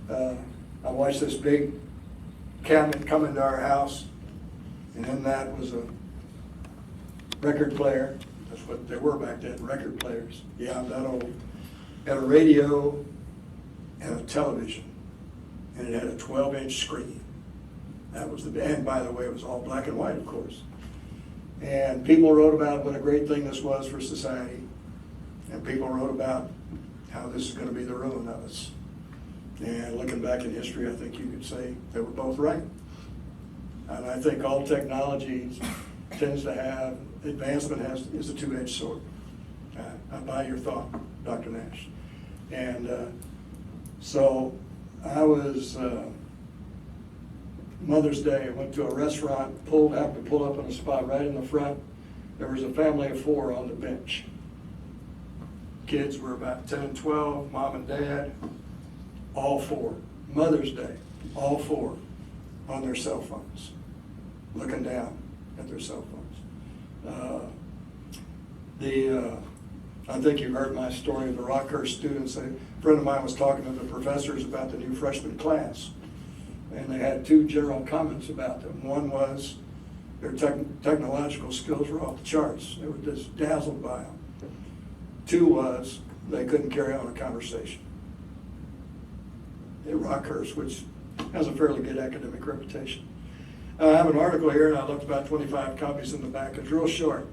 I watched this big cabinet come into our house, and in that was a record player. That's what they were back then, record players. Yeah, I'm that old. Had a radio and a television, and it had a 12-inch screen. That was and by the way, it was all black and white, of course. And people wrote about what a great thing this was for society, and people wrote about how this is going to be the ruin of us. And looking back in history, I think you could say they were both right. And I think all technology tends to have, advancement is a two-edged sword. I buy your thought, Dr. Nash. And so I was, Mother's Day, I went to a restaurant, happened to pull up in a spot right in the front. There was a family of 4 on the bench. Kids were about 10 and 12, mom and dad, all 4. Mother's Day, all 4 on their cell phones, looking down at their cell phones. I think you heard my story of the Rockhurst students. A friend of mine was talking to the professors about the new freshman class, and they had 2 general comments about them. One was their technological skills were off the charts. They were just dazzled by them. 2 was they couldn't carry on a conversation at Rockhurst, which has a fairly good academic reputation. I have an article here, and I looked about 25 copies in the back. It's real short.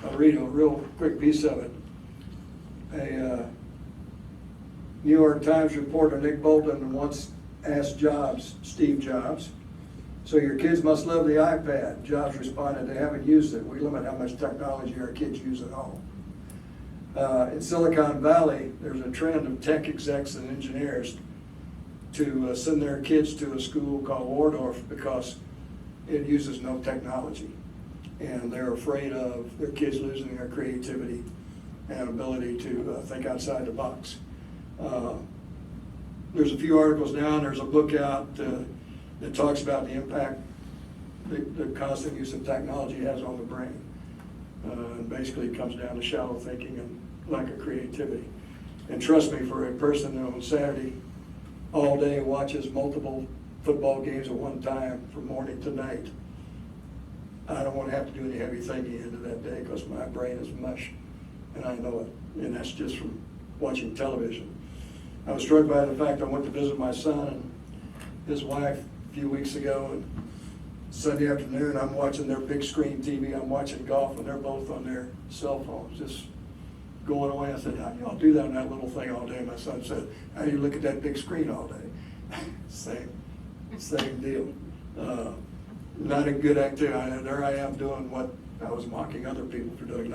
I'll read a real quick piece of it. A New York Times reporter, Nick Bolton, once asked Steve Jobs, "So your kids must love the iPad." Jobs responded, "They haven't used it. We limit how much technology our kids use at home." In Silicon Valley, there's a trend of tech execs and engineers to send their kids to a school called Waldorf because it uses no technology. And they're afraid of their kids losing their creativity and ability to think outside the box. There's a few articles down. There's a book out that talks about the impact the constant use of technology has on the brain. And basically it comes down to shallow thinking and lack of creativity. And trust me, for a person who on Saturday all day watches multiple football games at one time from morning to night, I don't want to have to do any heavy thinking into that day because my brain is mush, and I know it. And that's just from watching television. I was struck by the fact I went to visit my son and his wife a few weeks ago, and Sunday afternoon I'm watching their big screen TV, I'm watching golf, and they're both on their cell phones just going away. I said, "How do y'all do that on that little thing all day?" My son said, "How do you look at that big screen all day?" Same deal. Not a good activity. There I am doing what I was mocking other people for doing,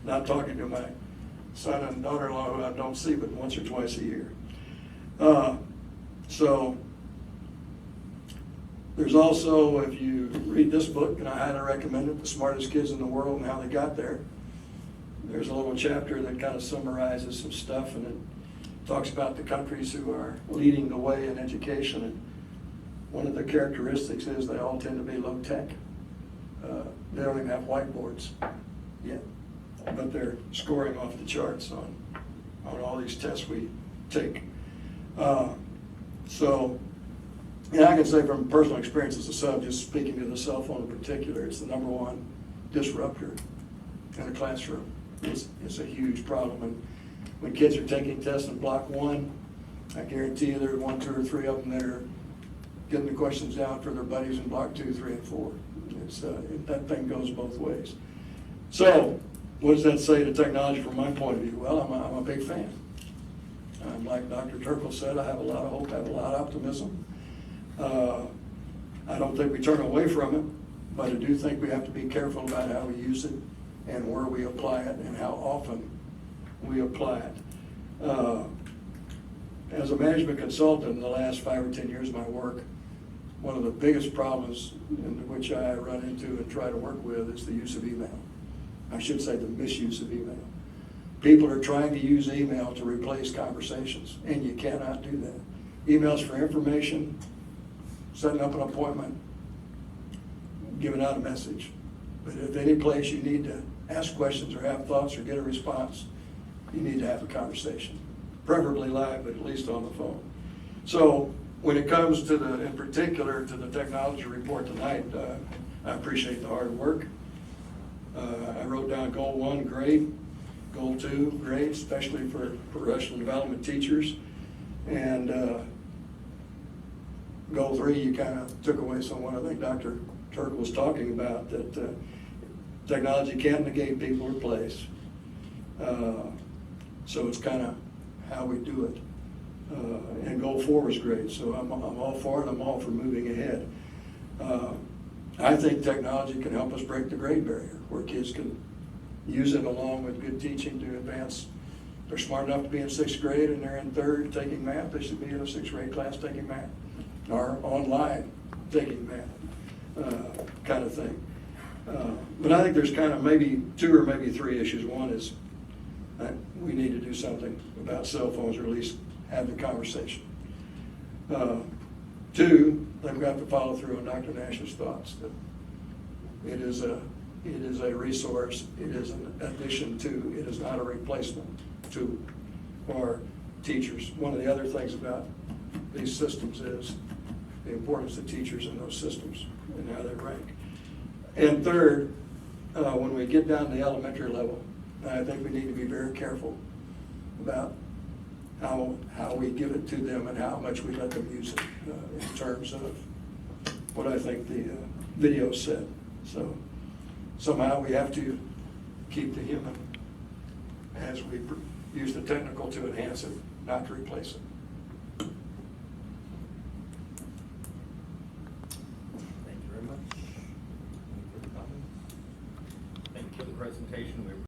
not talking to my son and daughter-in-law who I don't see but once or twice a year. So there's also, if you read this book, and I highly recommend it, The Smartest Kids in the World and How They Got There, there's a little chapter that kind of summarizes some stuff, and it talks about the countries who are leading the way in education. And one of the characteristics is they all tend to be low tech. They don't even have whiteboards yet, but they're scoring off the charts on all these tests we take. So, and I can say from personal experience as a sub, just speaking to the cell phone in particular, it's the #1 disruptor in a classroom. It's a huge problem. And when kids are taking tests in block 1, I guarantee you there are 1, 2, or 3 of them that are getting the questions down for their buddies in block 2, 3, and 4. That thing goes both ways. So, what does that say to technology from my point of view? Well, I'm a big fan. Like Dr. Turkle said, I have a lot of hope, I have a lot of optimism. I don't think we turn away from it, but I do think we have to be careful about how we use it and where we apply it and how often we apply it. As a management consultant in the last 5 or 10 years of my work, one of the biggest problems in which I run into and try to work with is the use of email. I should say the misuse of email. People are trying to use email to replace conversations, and you cannot do that. Emails for information, setting up an appointment, giving out a message. But if any place you need to ask questions or have thoughts or get a response, you need to have a conversation. Preferably live, but at least on the phone. So when it comes to in particular to the technology report tonight, I appreciate the hard work. I wrote down goal 1, great. Goal 2, great, especially for professional development teachers. And goal 3, you kind of took away some of what I think Dr. Turkle was talking about, that technology can't negate people or place. So it's kind of how we do it. And goal 4 was great, so I'm all for it. I'm all for moving ahead. I think technology can help us break the grade barrier, where kids can use it along with good teaching to advance. They're smart enough to be in 6th grade and they're in 3rd taking math. They should be in a 6th grade class taking math, or online taking math, kind of thing. But I think there's kind of maybe 2 or maybe 3 issues. One is we need to do something about cell phones, or at least have the conversation. 2, they've got to follow through on Dr. Nash's thoughts, that it is a resource, it is an addition to, it is not a replacement to our teachers. One of the other things about these systems is the importance of teachers in those systems and how they rank. And 3rd, when we get down to the elementary level, I think we need to be very careful about how we give it to them and how much we let them use it, in terms of what I think the video said. So somehow we have to keep the human as we use the technical to enhance it, not to replace it.